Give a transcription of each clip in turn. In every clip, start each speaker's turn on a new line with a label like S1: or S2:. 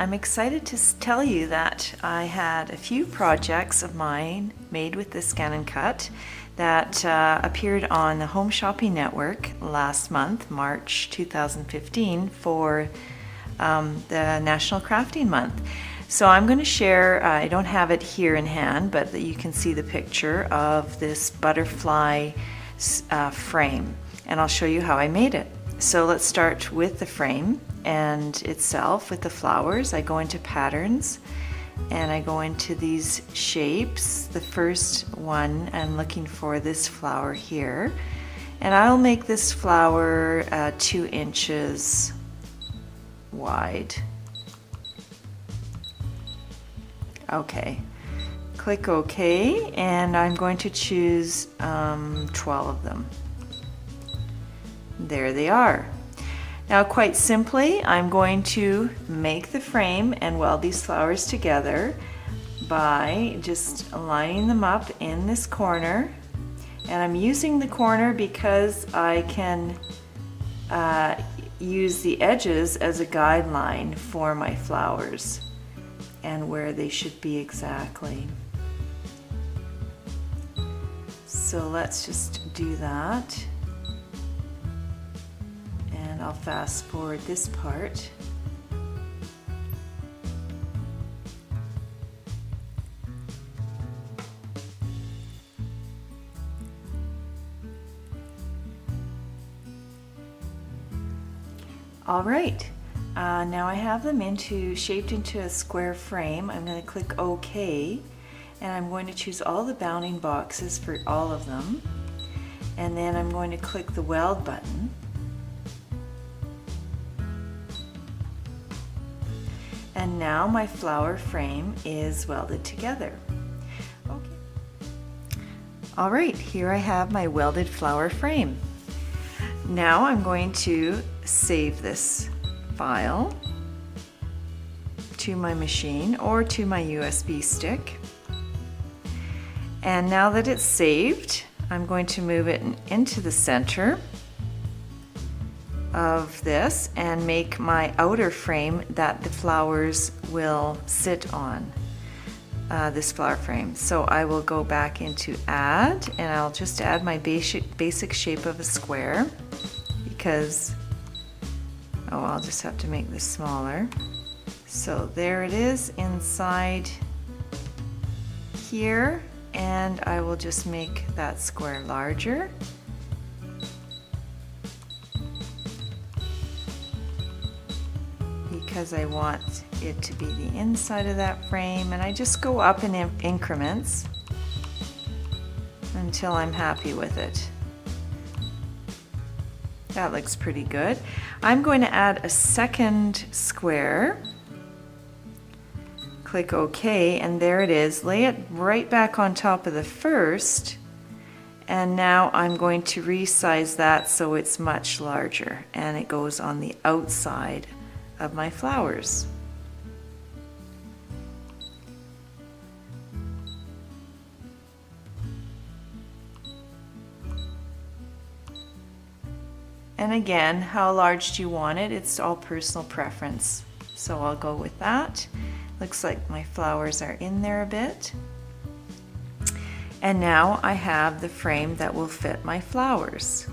S1: I'm excited to tell you that I had a few projects of mine made with the ScanNCut that appeared on the Home Shopping Network last month, March 2015, for the National Crafting Month. So I'm going to share, I don't have it here in hand, but you can see the picture of this butterfly frame, and I'll show you how I made it. So let's start with the frame and itself with the flowers. I go into patterns and I go into these shapes. The first one, I'm looking for this flower here, and I'll make this flower 2 inches wide. Okay, click OK, and I'm going to choose 12 of them. There they are. Now, quite simply, I'm going to make the frame and weld these flowers together by just lining them up in this corner. And I'm using the corner because I can use the edges as a guideline for my flowers and where they should be exactly. So let's just do that. And I'll fast forward this part. All right, now I have them shaped into a square frame. I'm going to click OK, and I'm going to choose all the bounding boxes for all of them. And then I'm going to click the weld button. And now my flower frame is welded together. Okay. All right, here I have my welded flower frame. Now I'm going to save this file to my machine or to my USB stick. And now that it's saved, I'm going to move it into the center of this and make my outer frame that the flowers will sit on, this flower frame. So I will go back into add, and I'll just add my basic shape of a square because, I'll just have to make this smaller. So there it is inside here, and I will just make that square larger. Because I want it to be the inside of that frame, and I just go up in increments until I'm happy with it. That looks pretty good. I'm going to add a second square. Click OK, and there it is. Lay it right back on top of the first, and now I'm going to resize that so it's much larger, and it goes on the outside of my flowers. And again, how large do you want it? It's all personal preference. So I'll go with that. Looks like my flowers are in there a bit. And now I have the frame that will fit my flowers.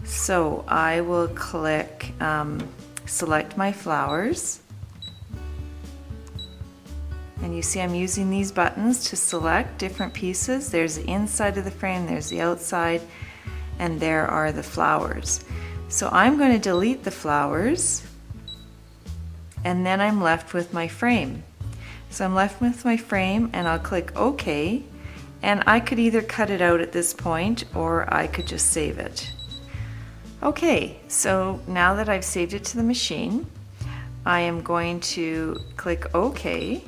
S1: So I will click select my flowers, and you see I'm using these buttons to select different pieces. There's the inside of the frame, there's the outside, and there are the flowers. So I'm going to delete the flowers, and then I'm left with my frame. So I'm left with my frame, and I'll click OK, and I could either cut it out at this point or I could just save it. Okay, so now that I've saved it to the machine, I am going to click OK,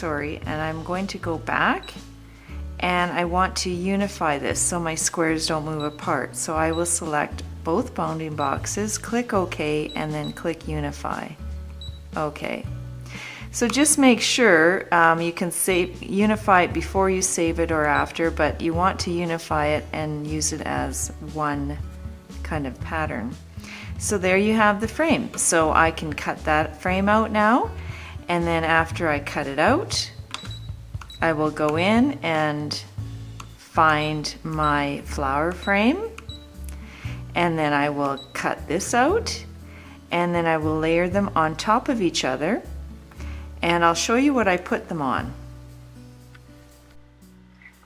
S1: and I'm going to go back, and I want to unify this so my squares don't move apart. So I will select both bounding boxes, click OK, and then click Unify. Okay. So just make sure you can unify it before you save it or after, but you want to unify it and use it as one kind of pattern. So there you have the frame. So I can cut that frame out now, And then after I cut it out, I will go in and find my flower frame, and then I will cut this out, and then I will layer them on top of each other, and I'll show you what I put them on.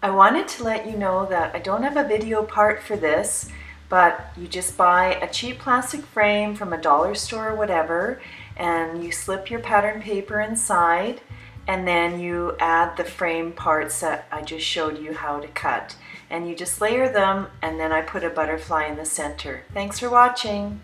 S1: I wanted to let you know that I don't have a video part for this, but you just buy a cheap plastic frame from a dollar store or whatever, and you slip your pattern paper inside, and then you add the frame parts that I just showed you how to cut. And you just layer them, and then I put a butterfly in the center. Thanks for watching.